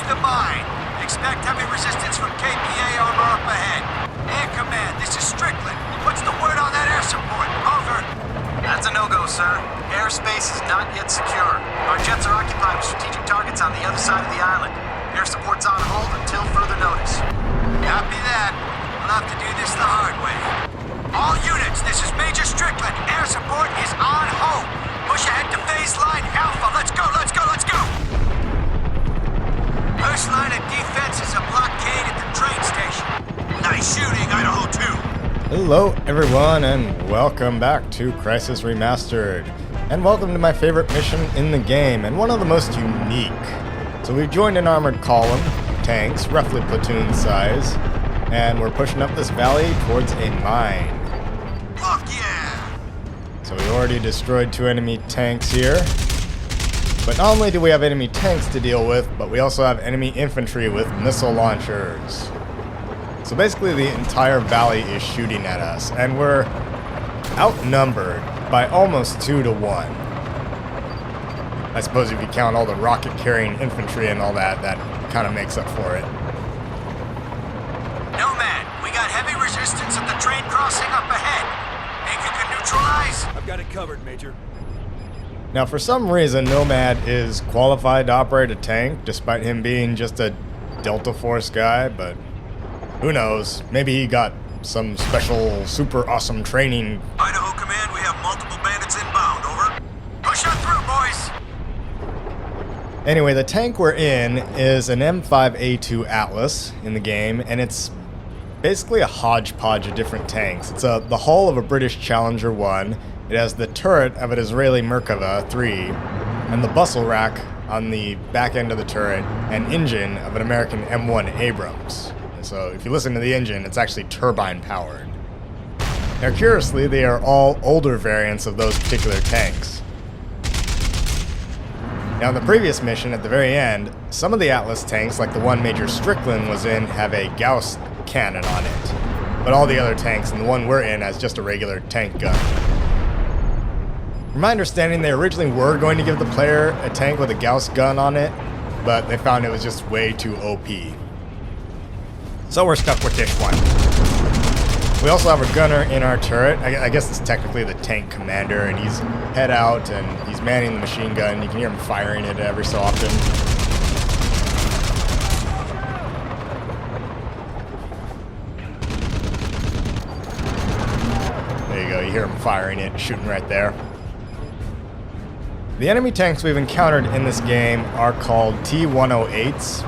the mine. Expect heavy resistance from KPA armor up ahead. Air Command, this is Strickland. What's the word on that air support? Over. That's a no-go, sir. Airspace is not yet secure. Our jets are occupied with strategic targets on the other side of the island. Air support's on hold until further notice. Copy that. We'll have to do this the hard way. All units, this is Major Strickland. Air support is on hold. Push ahead to phase line Alpha. Let's go, let's go, let's go! First line of defense is a blockade at the train station. Nice shooting, Idaho 2. Hello everyone and welcome back to Crysis Remastered. And welcome to my favorite mission in the game, and one of the most unique. So we've joined an armored column, tanks, roughly platoon size, and we're pushing up this valley towards a mine. Fuck yeah! So we already destroyed 2 enemy tanks here. But not only do we have enemy tanks to deal with, but we also have enemy infantry with missile launchers. So basically the entire valley is shooting at us, and we're outnumbered by almost 2 to 1. I suppose if you count all the rocket-carrying infantry and all that, that kind of makes up for it. Nomad, we got heavy resistance at the train crossing up ahead. Think you can neutralize? I've got it covered, Major. Now, for some reason, Nomad is qualified to operate a tank, despite him being just a Delta Force guy, but who knows? Maybe he got some special, super awesome training. Idaho Command, we have multiple bandits inbound, over. Push on through, boys! Anyway, the tank we're in is an M5A2 Atlas in the game, and it's basically a hodgepodge of different tanks. It's the hull of a British Challenger 1. It has the turret of an Israeli Merkava 3, and the bustle rack on the back end of the turret, and engine of an American M1 Abrams. So if you listen to the engine, it's actually turbine powered. Now curiously, they are all older variants of those particular tanks. Now in the previous mission at the very end, some of the Atlas tanks, like the one Major Strickland was in, have a Gauss cannon on it. But all the other tanks, and the one we're in, has just a regular tank gun. From my understanding, they originally were going to give the player a tank with a Gauss gun on it, but they found it was just way too OP. So we're stuck with this one. We also have a gunner in our turret. I guess it's technically the tank commander, and he's head out and he's manning the machine gun. You can hear him firing it every so often. There you go, you hear him firing it, shooting right there. The enemy tanks we've encountered in this game are called T-108s.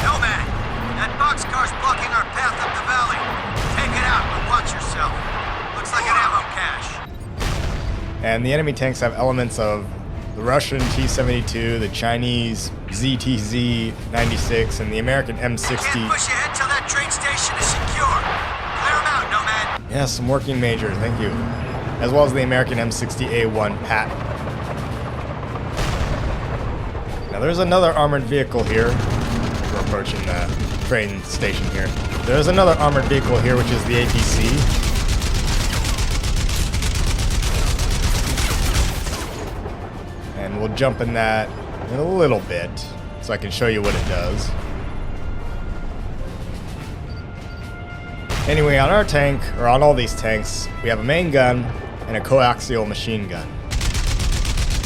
Nomad, that boxcar's blocking our path up the valley. Take it out, but watch yourself. Looks like an ammo cache. And the enemy tanks have elements of the Russian T-72, the Chinese ZTZ-96, and the American M60. Can't push ahead till that train station is secure. Clear them out, Nomad. Yeah, some working Major, thank you. As well as the American M60A1 Patton. Now there's another armored vehicle here. We're approaching the train station here. There's another armored vehicle here, which is the APC. And we'll jump in that in a little bit, so I can show you what it does. Anyway, on our tank, or on all these tanks, we have a main gun and a coaxial machine gun.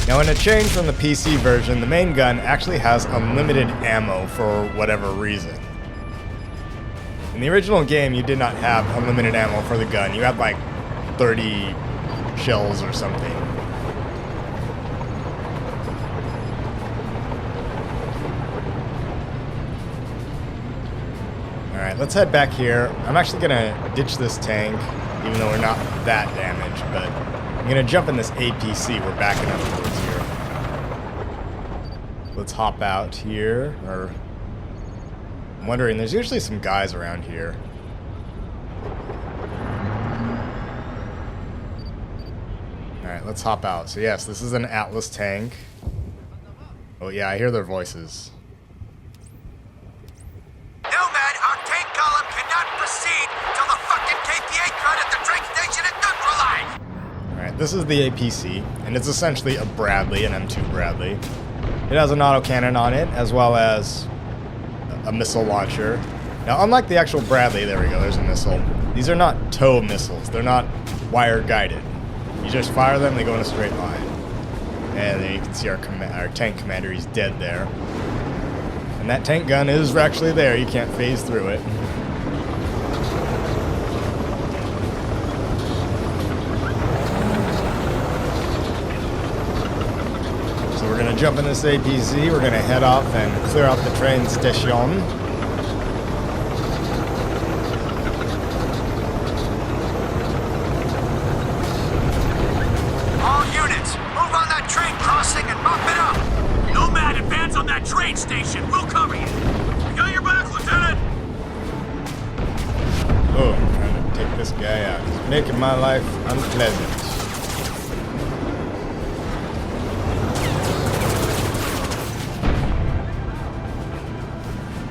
Now in a change from the PC version, the main gun actually has unlimited ammo for whatever reason. In the original game, you did not have unlimited ammo for the gun. You had like 30 shells or something. Alright, let's head back here. I'm actually gonna ditch this tank, even though we're not that damaged, but I'm gonna jump in this APC we're backing up towards here. Let's hop out here, or I'm wondering, there's usually some guys around here. Alright, let's hop out. So yes, this is an Atlas tank. Oh yeah, I hear their voices. Nomad, our tank column cannot proceed till the fucking KPA crowd at the train station is neutralized! Alright, this is the APC, and it's essentially a Bradley, an M2 Bradley. It has an autocannon on it, as well as a missile launcher. Now, unlike the actual Bradley, there we go, there's a missile. These are not tow missiles. They're not wire guided. You just fire them, they go in a straight line. And then you can see our tank commander, he's dead there. And that tank gun is actually there, you can't phase through it. So we're going to jump in this APC, we're going to head off and clear out the train station. All units, move on that train crossing and bump it up! Nomad, advance on that train station! We'll cover you! We got your back, Lieutenant! Oh, I'm trying to take this guy out. He's making my life unpleasant.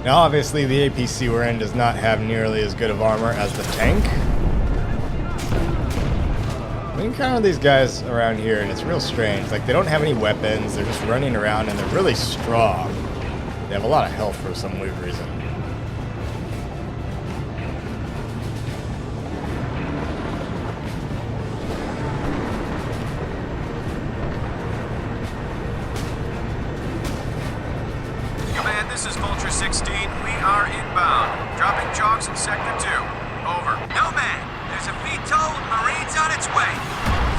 Now, obviously, the APC we're in does not have nearly as good of armor as the tank. We encounter these guys around here, and it's real strange. Like, they don't have any weapons, they're just running around, and they're really strong. They have a lot of health for some weird reason. Command, this is Vulture 16. We are inbound. Dropping jogs in Sector 2. Over. Nomad, there's a VTOL of Marines on its way.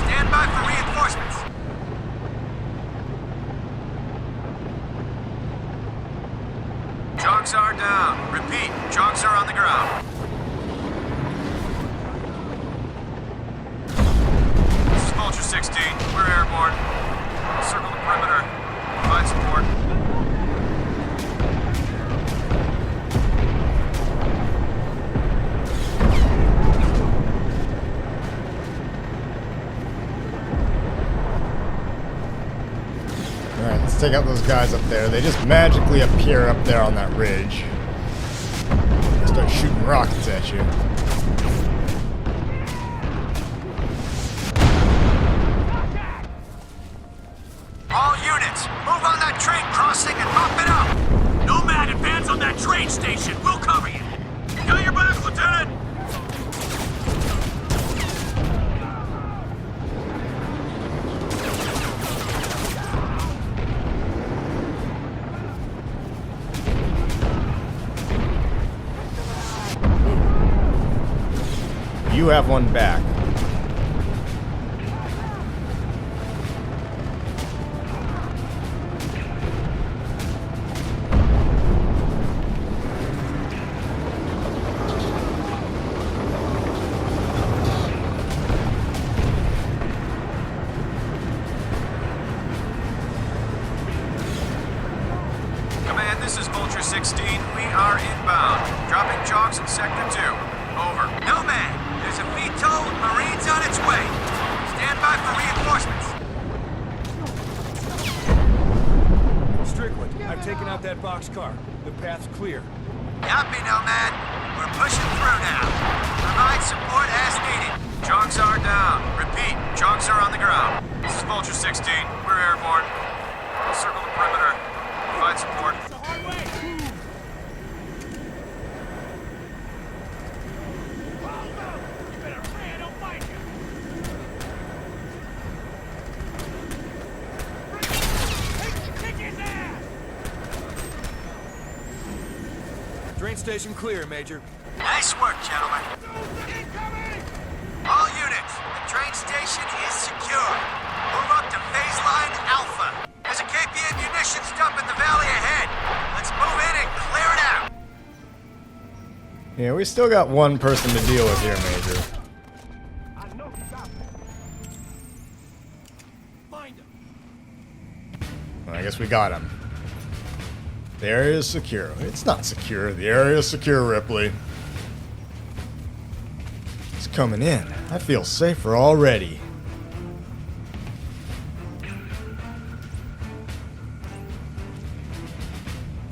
Stand by for reinforcements. Jogs are down. Repeat, jogs are on the ground. This is Vulture 16. We're airborne. Circle the perimeter. Provide support. Alright, let's take out those guys up there. They just magically appear up there on that ridge. They start shooting rockets at you. All units, move on that train crossing and bump it up! Nomad, advance on that train station! We'll cover you! Got your back, Lieutenant! You have one back. Command, this is Vulture 16. We are inbound. Dropping jogs in Sector 2. Over. Nomad, there's a VTOL of Marines on its way. Stand by for reinforcements. Strickland, I've taken out that boxcar. The path's clear. Copy, Nomad. We're pushing through now. Provide support as needed. Jogs are down. Repeat, jogs are on the ground. This is Vulture 16. We're airborne. Circle the perimeter. Provide support. Train station clear, Major. Nice work, gentlemen. All units, the train station is secure. Move up to phase line Alpha. There's a KPN munitions dump in the valley ahead. Let's move in and clear it out. Yeah, we still got one person to deal with here, Major. Well, I guess we got him. The area is secure. It's not secure. The area is secure, Ripley. He's coming in. I feel safer already.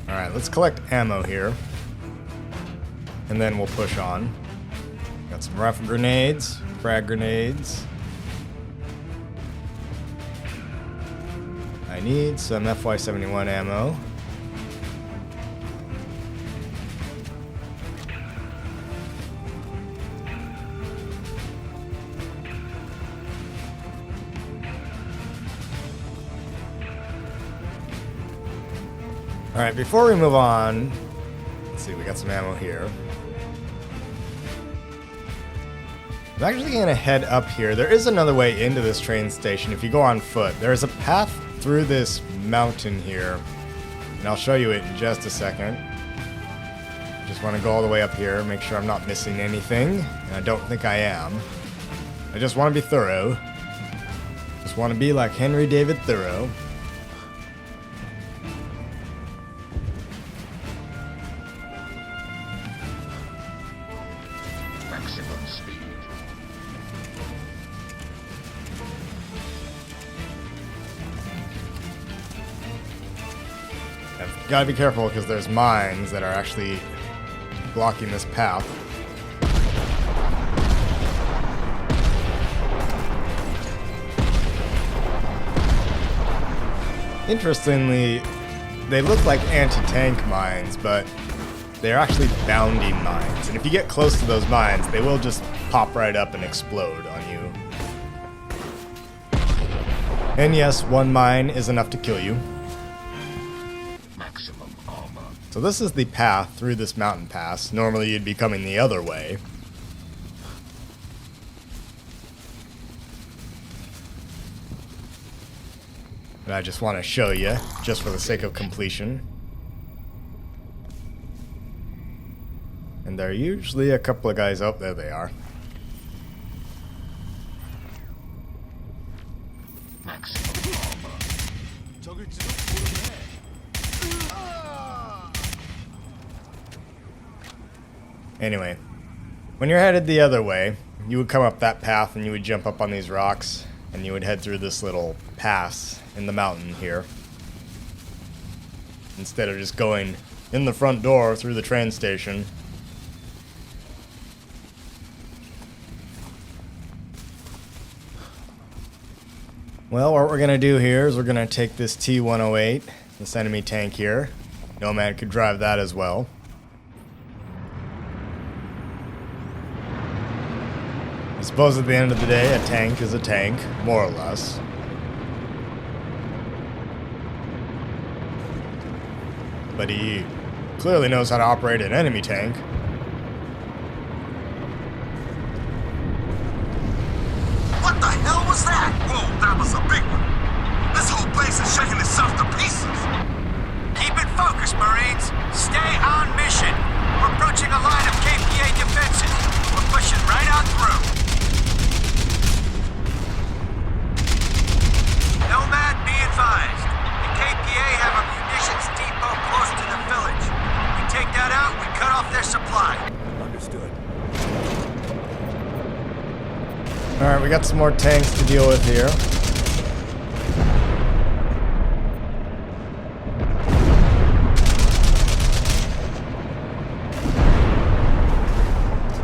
Alright, let's collect ammo here. And then we'll push on. Got some rifle grenades, frag grenades. I need some FY71 ammo. Alright, before we move on, let's see, we got some ammo here. I'm actually going to head up here. There is another way into this train station if you go on foot. There's a path through this mountain here, and I'll show you it in just a second. Just want to go all the way up here, make sure I'm not missing anything, and I don't think I am. I just want to be thorough. Just want to be like Henry David Thoreau. Maximum speed. I've got to be careful because there's mines that are actually blocking this path. Interestingly, they look like anti-tank mines, but they're actually bounding mines. And if you get close to those mines, they will just pop right up and explode on you. And yes, one mine is enough to kill you. Maximum armor. So this is the path through this mountain pass. Normally you'd be coming the other way. But I just want to show you, just for the sake of completion. And there are usually a couple of guys. Oh, there they are. Maximum armor. Anyway, when you're headed the other way, you would come up that path and you would jump up on these rocks and you would head through this little pass in the mountain here. Instead of just going in the front door through the train station. Well, what we're going to do here is we're going to take this T-108, this enemy tank here. Nomad could drive that as well. I suppose at the end of the day, a tank is a tank, more or less. But he clearly knows how to operate an enemy tank. What the hell was that? Whoa, that was a big one. This whole place is shaking itself to pieces. Keep it focused, Marines. Stay on mission. We're approaching a line of KPA defenses. We're pushing right on through. Nomad, be advised. The KPA have a munitions depot close to the village. We take that out, we cut off their supply. Understood. Alright, we got some more tanks to deal with here.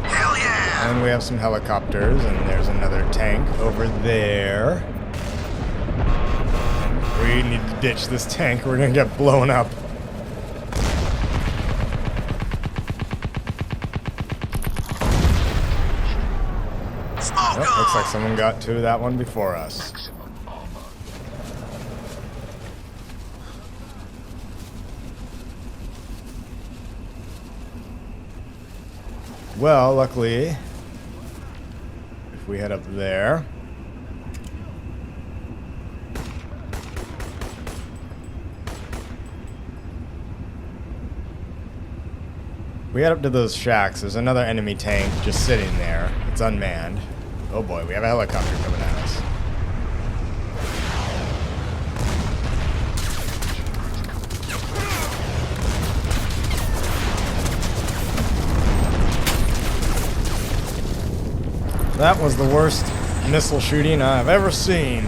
Hell yeah! And we have some helicopters, and there's another tank over there. We need to ditch this tank, we're gonna get blown up. Smoke Yep, looks like someone got to that one before us. Maximum armor. Well, luckily, if we head up there, we head up to those shacks. There's another enemy tank just sitting there. It's unmanned. Oh boy, we have a helicopter coming at us. That was the worst missile shooting I've ever seen.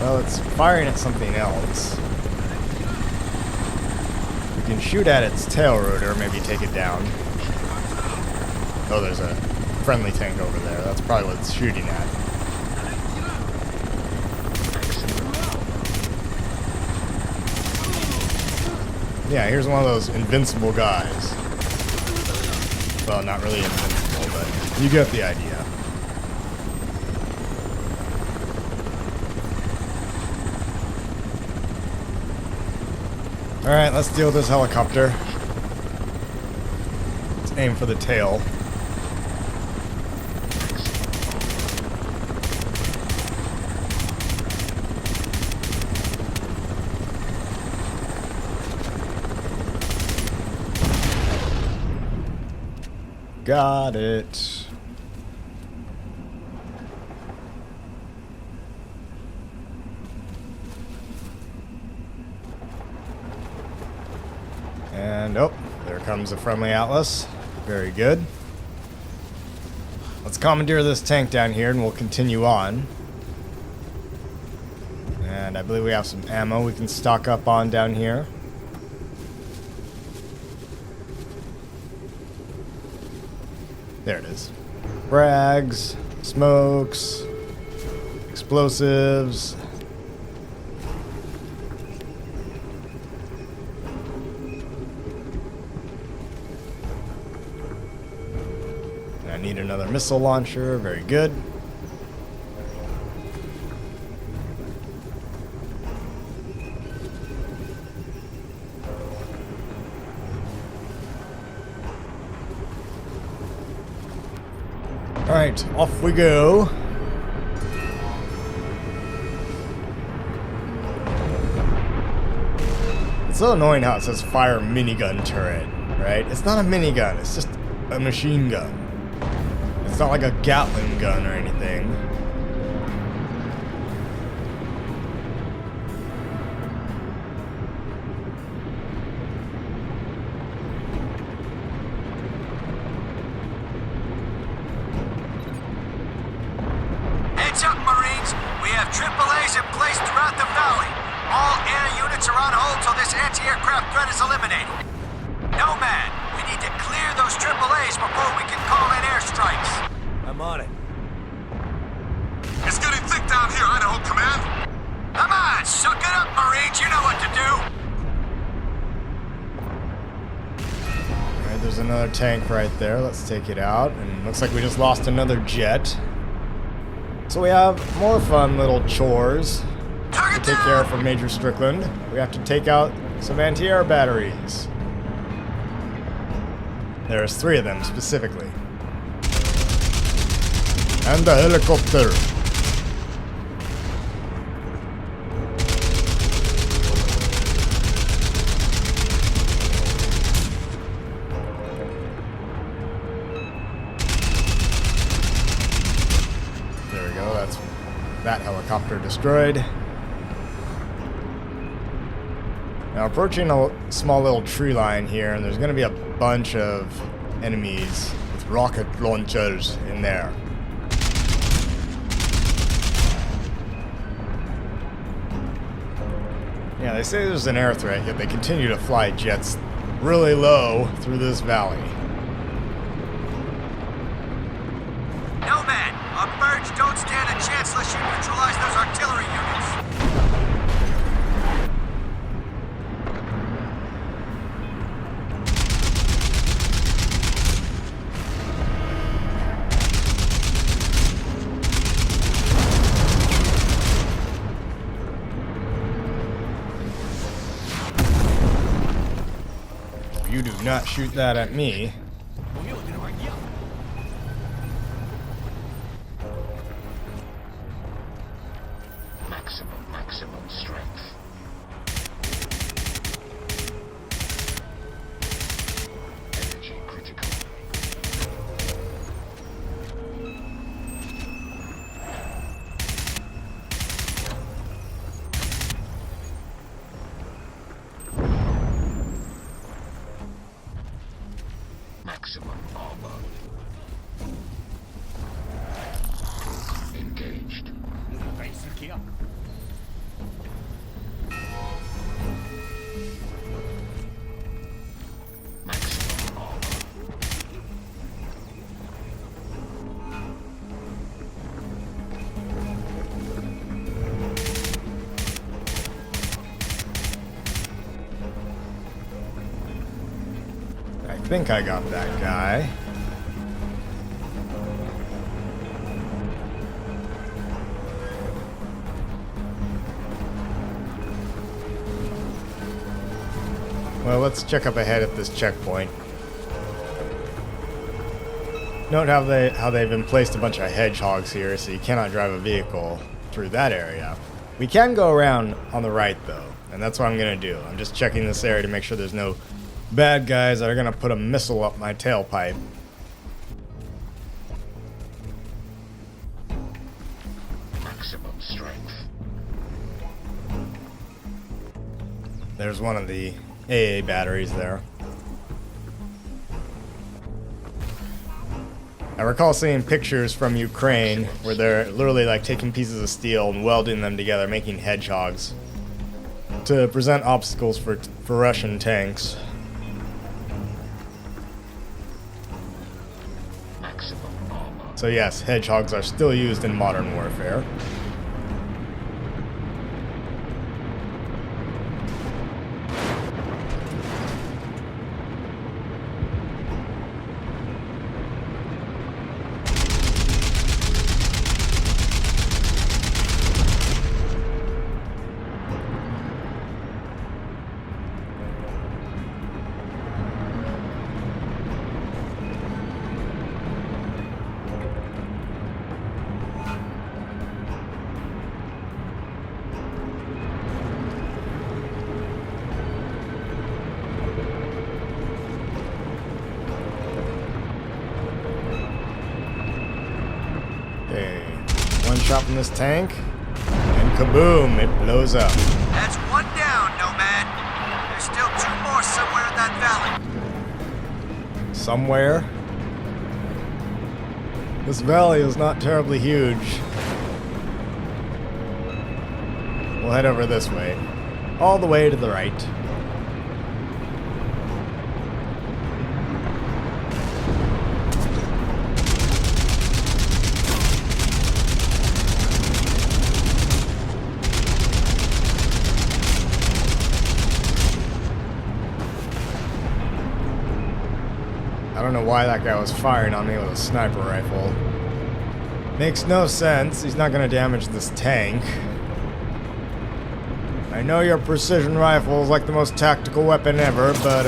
Well, it's firing at something else. We can shoot at its tail rotor, maybe take it down. Oh, there's a friendly tank over there. That's probably what it's shooting at. Yeah, here's one of those invincible guys. Well, not really invincible, but you get the idea. Alright, let's deal with this helicopter. Let's aim for the tail. Got it. And oh, there comes a friendly Atlas. Very good. Let's commandeer this tank down here and we'll continue on. And I believe we have some ammo we can stock up on down here. There it is. Frags, smokes, explosives. I need another missile launcher. Very good. Alright, off we go. It's so annoying how it says fire minigun turret, right? It's not a minigun, it's just a machine gun. It's not like a Gatling gun or anything. Heads up, Marines. We have AAAs in place throughout the valley. All air units are on hold till this anti-aircraft threat is eliminated. Nomad, we need to clear those AAAs before we can call in airstrikes. I'm on it. It's getting thick down here, Idaho Command. Come on, suck it up, Marines. You know what to do. Alright, there's another tank right there. Let's take it out. And looks like we just lost another jet. So we have more fun little chores to take care of for Major Strickland. We have to take out some anti-air batteries. There's 3 of them specifically. And the helicopter. There we go, that's that helicopter destroyed. Now approaching a small little tree line here, and there's going to be a bunch of enemies with rocket launchers in there. Yeah, they say there's an air threat, yet they continue to fly jets really low through this valley. Nomad, our birds don't stand a chance unless you neutralize those artillery units. You do not shoot that at me. Maximum strength. Energy critical. Maximum armor. Engaged. Maximum armor. think I got that guy. Well, let's check up ahead at this checkpoint. Note how they've been placed a bunch of hedgehogs here, so you cannot drive a vehicle through that area. We can go around on the right, though, and that's what I'm going to do. I'm just checking this area to make sure there's no bad guys that are going to put a missile up my tailpipe. Maximum strength. There's one of the AA batteries there. I recall seeing pictures from Ukraine where they're literally like taking pieces of steel and welding them together, making hedgehogs to present obstacles for Russian tanks. Maximum armor. So yes, hedgehogs are still used in modern warfare. Okay, one shot from this tank, and kaboom, it blows up. That's one down, Nomad. There's still two more somewhere in that valley. Somewhere. This valley is not terribly huge. We'll head over this way. All the way to the right. I don't know why that guy was firing on me with a sniper rifle. Makes no sense. He's not going to damage this tank. I know your precision rifle is like the most tactical weapon ever, but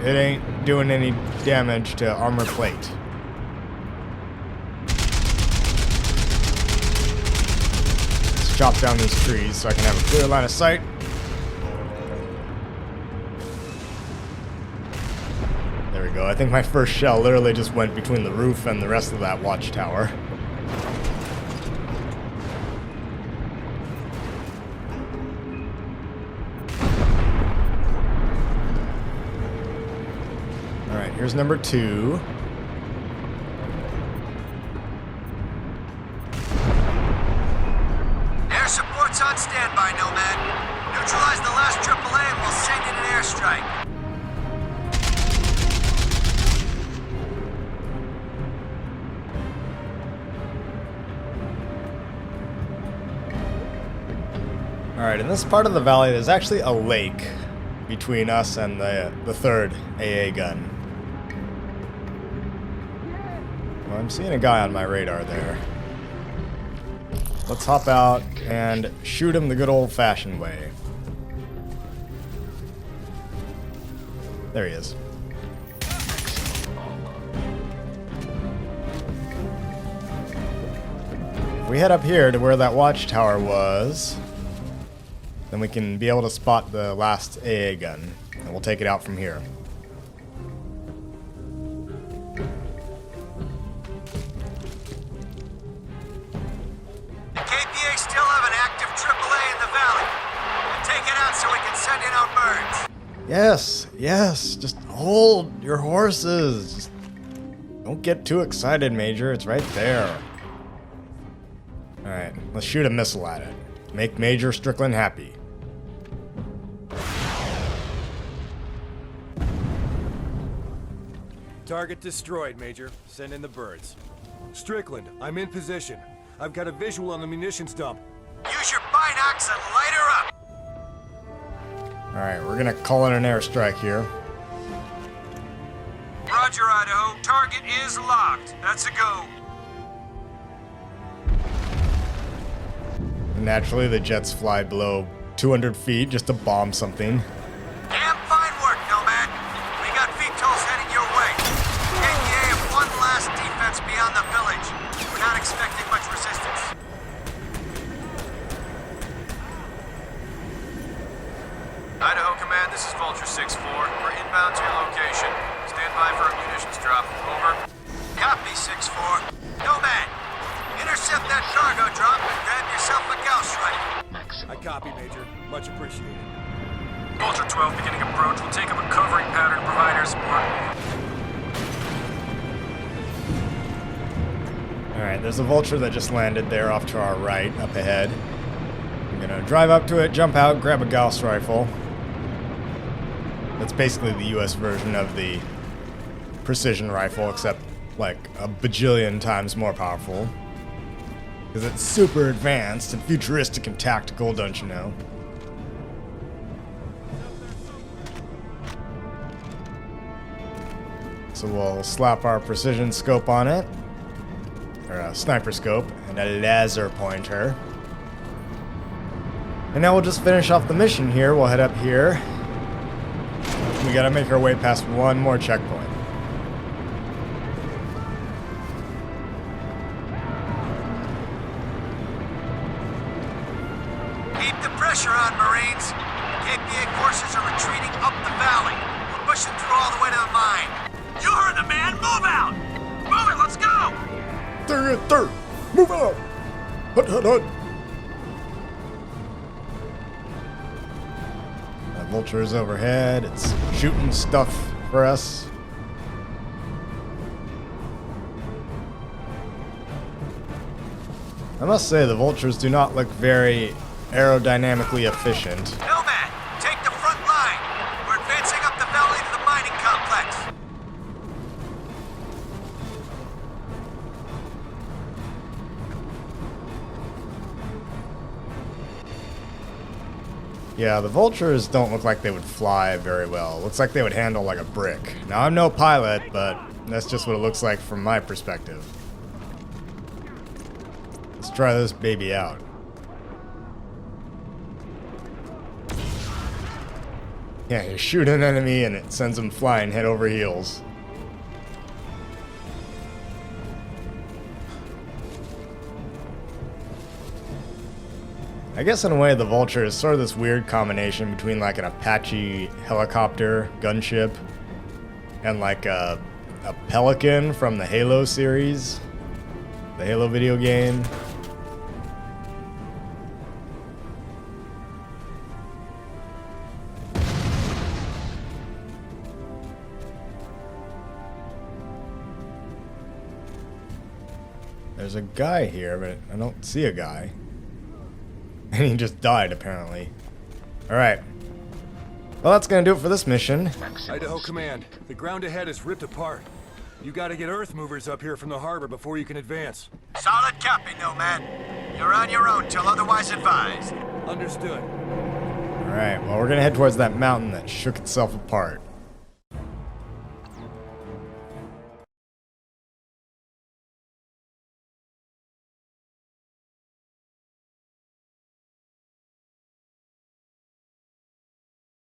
it ain't doing any damage to armor plate. Let's chop down these trees so I can have a clear line of sight. There we go. I think my first shell literally just went between the roof and the rest of that watchtower. Alright, here's number 2. Air support's on standby, Nomad. Neutralize the last AAA and we'll send in an airstrike. Alright, in this part of the valley, there's actually a lake between us and the third AA gun. Well, I'm seeing a guy on my radar there. Let's hop out and shoot him the good old-fashioned way. There he is. If we head up here to where that watchtower was, then we can be able to spot the last AA gun, and we'll take it out from here. The KPA still have an active AAA in the valley. We'll take it out so we can send in our birds. Yes, yes, just hold your horses. Just don't get too excited, Major. It's right there. Alright, let's shoot a missile at it. Make Major Strickland happy. Target destroyed, Major. Send in the birds. Strickland, I'm in position. I've got a visual on the munitions dump. Use your binocs and light her up. Alright, we're gonna call in an airstrike here. Roger, Idaho. Target is locked. That's a go. Naturally, the jets fly below 200 feet just to bomb something. Damn fine work, Nomad. We got VTOLs heading your way. KPA have one last defense beyond the village. We're not expecting much resistance. Idaho Command, this is Vulture 6-4. We're inbound to your location. Stand by for a munitions drop. Over. Copy, 6-4. Nomad, intercept that cargo drop and grab yourself a Gauss rifle. I Maximum copy, Major. Much appreciated. Vulture 12 beginning approach. We'll take up a covering pattern, provide air support. Alright, there's a vulture that just landed there off to our right, up ahead. I'm gonna drive up to it, jump out, grab a Gauss rifle. That's basically the US version of the precision rifle, except like a bajillion times more powerful. Because it's super advanced and futuristic and tactical, don't you know? So we'll slap our precision scope on it, or a sniper scope, and a laser pointer. And now we'll just finish off the mission here. We'll head up here. We gotta make our way past one more checkpoint. Keep the pressure on, Marines. KPA forces are retreating up the valley. We're pushing through all the way to the mine. You heard the man. Move out. Move it. Let's go. Third, move out. Hut. That vulture is overhead. It's shooting stuff for us. I must say the vultures do not look very aerodynamically efficient. Nomad, take the front line. We're advancing up the valley to the mining complex. Yeah, the vultures don't look like they would fly very well. Looks like they would handle like a brick. Now, I'm no pilot, but that's just what it looks like from my perspective. Let's try this baby out. Yeah, you shoot an enemy and it sends them flying head over heels. I guess in a way the Vulture is sort of this weird combination between like an Apache helicopter gunship and like a Pelican from the Halo series, the Halo video game. There's a guy here, but I don't see a guy. And he just died, apparently. Alright. Well, that's gonna do it for this mission. Idaho Command, the ground ahead is ripped apart. You gotta get earth movers up here from the harbor before you can advance. Solid copy, Nomad. You're on your own till otherwise advised. Understood. Alright, well, we're gonna head towards that mountain that shook itself apart.